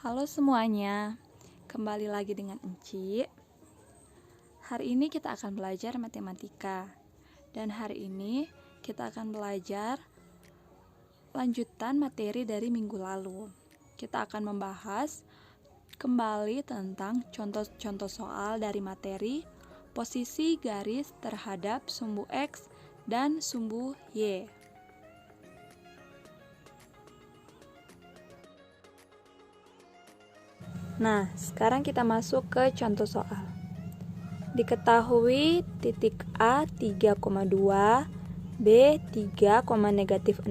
Halo semuanya, kembali lagi dengan Enci. Hari ini kita akan belajar matematika. Dan hari ini kita akan belajar lanjutan materi dari minggu lalu. Kita akan membahas kembali tentang contoh-contoh soal dari materi posisi garis terhadap sumbu X dan sumbu Y. Nah, sekarang kita masuk ke contoh soal. Diketahui titik A 3,2, B 3,-6,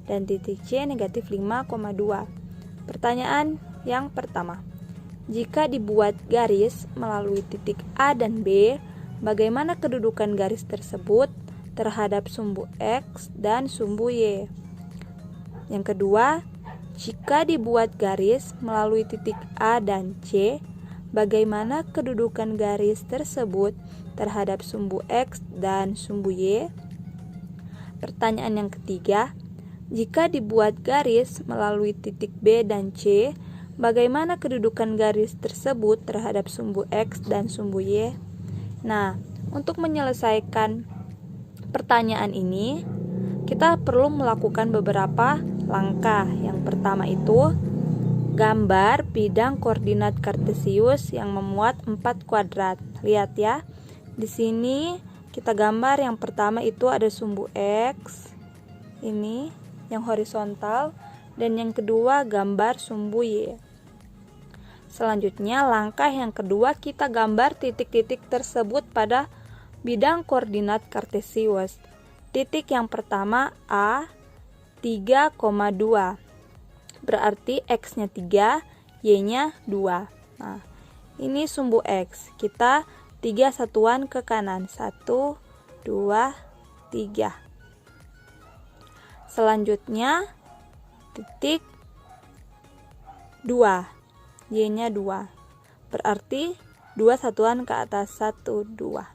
dan titik C negatif 5,2. Pertanyaan yang pertama, jika dibuat garis melalui titik A dan B, bagaimana kedudukan garis tersebut terhadap sumbu X dan sumbu Y? Yang kedua, jika dibuat garis melalui titik A dan C, bagaimana kedudukan garis tersebut terhadap sumbu X dan sumbu Y? Pertanyaan yang ketiga, jika dibuat garis melalui titik B dan C, bagaimana kedudukan garis tersebut terhadap sumbu X dan sumbu Y? Nah, untuk menyelesaikan pertanyaan ini, kita perlu melakukan beberapa langkah. Yang pertama itu gambar bidang koordinat kartesius yang memuat 4 kuadrat. Lihat ya. Di sini kita gambar yang pertama itu ada sumbu X. Ini yang horizontal, dan yang kedua gambar sumbu Y. Selanjutnya langkah yang kedua kita gambar titik-titik tersebut pada bidang koordinat kartesius. Titik yang pertama A 3,2, berarti X-nya 3, Y-nya 2. Nah, ini sumbu X. Kita 3 satuan ke kanan. 1, 2, 3. Selanjutnya titik 2, Y-nya 2. Berarti 2 satuan ke atas. 1, 2.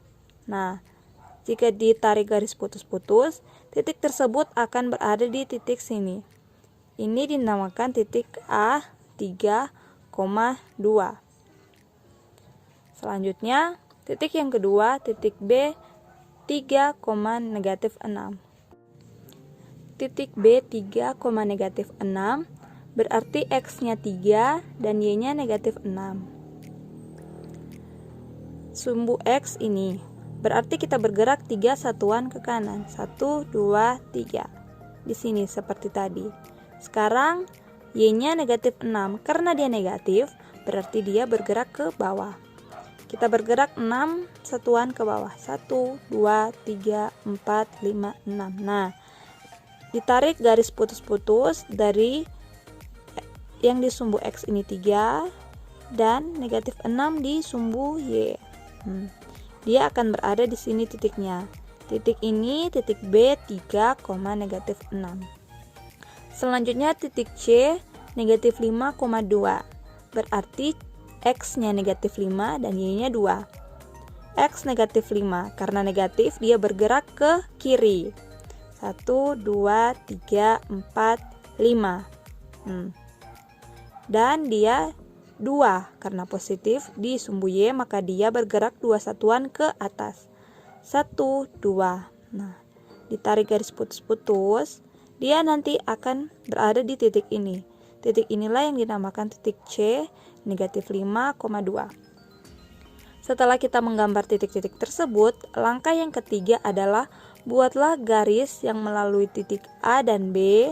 Nah, jika ditarik garis putus-putus, titik tersebut akan berada di titik sini. Ini dinamakan titik A 3,2. Selanjutnya, titik yang kedua, titik B 3,-6. Titik B 3,-6 berarti X-nya 3 dan Y-nya negatif 6. Sumbu X ini berarti kita bergerak 3 satuan ke kanan. 1, 2, 3. Di sini seperti tadi. Sekarang Y-nya negatif 6. Karena dia negatif, berarti dia bergerak ke bawah. Kita bergerak 6 satuan ke bawah. 1, 2, 3, 4, 5, 6. Nah, ditarik garis putus-putus dari yang di sumbu X ini 3 dan negatif 6 di sumbu Y. Dia akan berada di sini titiknya. Titik ini titik B 3,-6. Selanjutnya titik C negatif 5,2. Berarti X-nya negatif 5 dan Y-nya 2. X negatif 5. Karena negatif dia bergerak ke kiri. 1, 2, 3, 4, 5. Dan dia 2 karena positif di sumbu Y, maka dia bergerak 2 satuan ke atas. 1, 2. Nah, ditarik garis putus-putus, dia nanti akan berada di titik ini. Titik inilah yang dinamakan titik C negatif 5,2. Setelah kita menggambar titik-titik tersebut, langkah yang ketiga adalah buatlah garis yang melalui titik A dan B,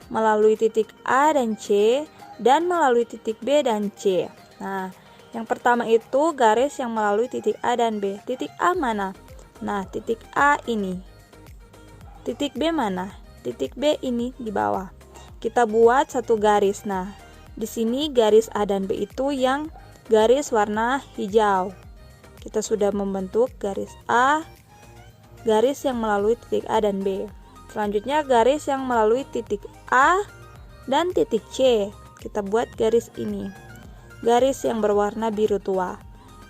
melalui titik A dan C, dan melalui titik B dan C. Nah, yang pertama itu garis yang melalui titik A dan B. Titik A mana? Nah, titik A ini. Titik B mana? Titik B ini di bawah. Kita buat satu garis. Nah, di sini garis A dan B itu yang garis warna hijau. Kita sudah membentuk garis A, garis yang melalui titik A dan B. Selanjutnya garis yang melalui titik A dan titik C. Kita buat garis ini. Garis yang berwarna biru tua.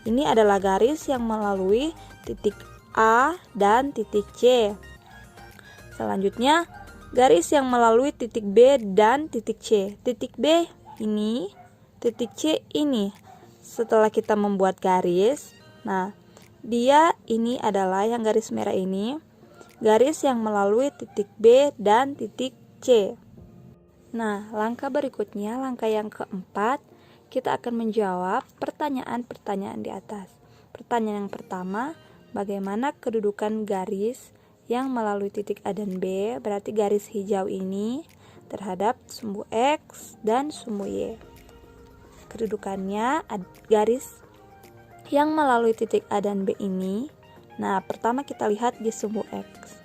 Ini adalah garis yang melalui titik A dan titik C. Selanjutnya, garis yang melalui titik B dan titik C. Titik B ini titik C ini setelah kita membuat garis, nah dia ini adalah yang garis merah ini, garis yang melalui titik B dan titik C. Nah, langkah berikutnya, langkah yang keempat, kita akan menjawab pertanyaan-pertanyaan di atas. Pertanyaan yang pertama, bagaimana kedudukan garis yang melalui titik A dan B, berarti garis hijau ini terhadap sumbu X dan sumbu Y. Kedudukannya garis yang melalui titik A dan B ini. Nah, pertama kita lihat di sumbu X.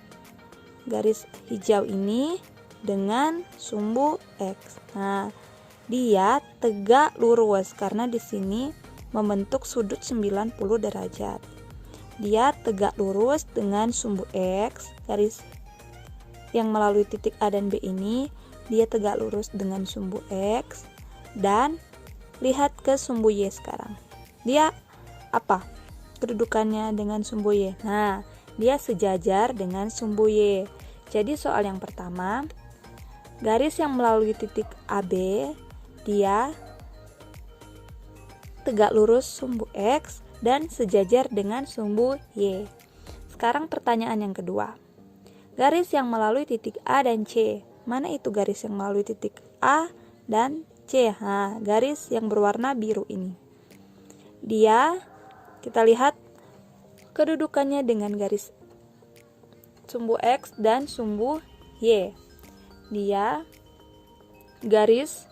Garis hijau ini dengan sumbu X. Nah, dia tegak lurus karena di sini membentuk sudut 90 derajat. Dia tegak lurus dengan sumbu X, garis yang melalui titik A dan B ini, dia tegak lurus dengan sumbu X, dan lihat ke sumbu Y sekarang. Dia apa? Kedudukannya dengan sumbu Y. Nah, dia sejajar dengan sumbu Y. Jadi soal yang pertama, garis yang melalui titik AB, dia tegak lurus sumbu X dan sejajar dengan sumbu Y. Sekarang pertanyaan yang kedua. Garis yang melalui titik A dan C. Mana itu garis yang melalui titik A dan C? Nah, garis yang berwarna biru ini. Dia, kita lihat kedudukannya dengan garis sumbu X dan sumbu Y. Dia garis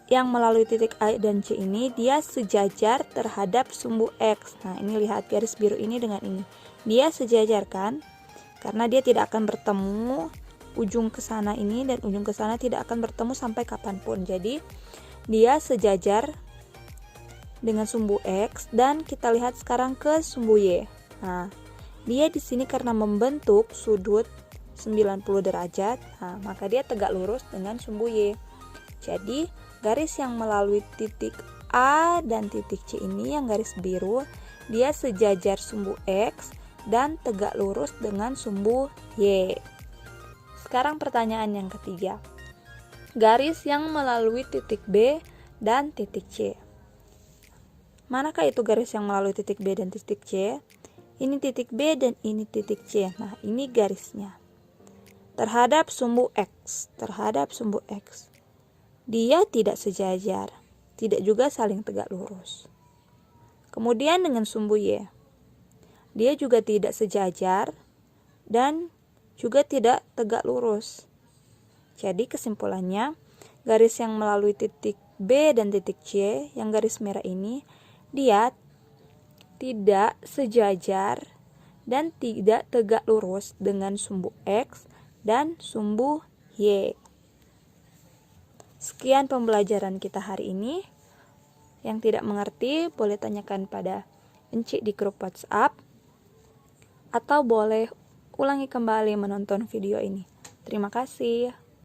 yang melalui titik A dan C ini, dia sejajar terhadap sumbu X. Nah, ini lihat garis biru ini dengan ini. Dia sejajar kan? Karena dia tidak akan bertemu ujung ke sana ini dan ujung ke sana tidak akan bertemu sampai kapanpun. Jadi dia sejajar dengan sumbu X, dan kita lihat sekarang ke sumbu Y. Nah, dia di sini karena membentuk sudut 90 derajat, nah, maka dia tegak lurus dengan sumbu Y. Jadi garis yang melalui titik A dan titik C ini yang garis biru, dia sejajar sumbu X dan tegak lurus dengan sumbu Y. Sekarang pertanyaan yang ketiga. Garis yang melalui titik B dan titik C. Manakah itu garis yang melalui titik B dan titik C? Ini titik B dan ini titik C. Nah, ini garisnya. Terhadap sumbu X, dia tidak sejajar, tidak juga saling tegak lurus. Kemudian dengan sumbu Y, dia juga tidak sejajar dan juga tidak tegak lurus. Jadi kesimpulannya, garis yang melalui titik B dan titik C, yang garis merah ini, dia tidak sejajar dan tidak tegak lurus dengan sumbu X dan sumbu Y. Sekian pembelajaran kita hari ini. Yang tidak mengerti boleh tanyakan pada Encik di grup WhatsApp, atau boleh ulangi kembali menonton video ini. Terima kasih.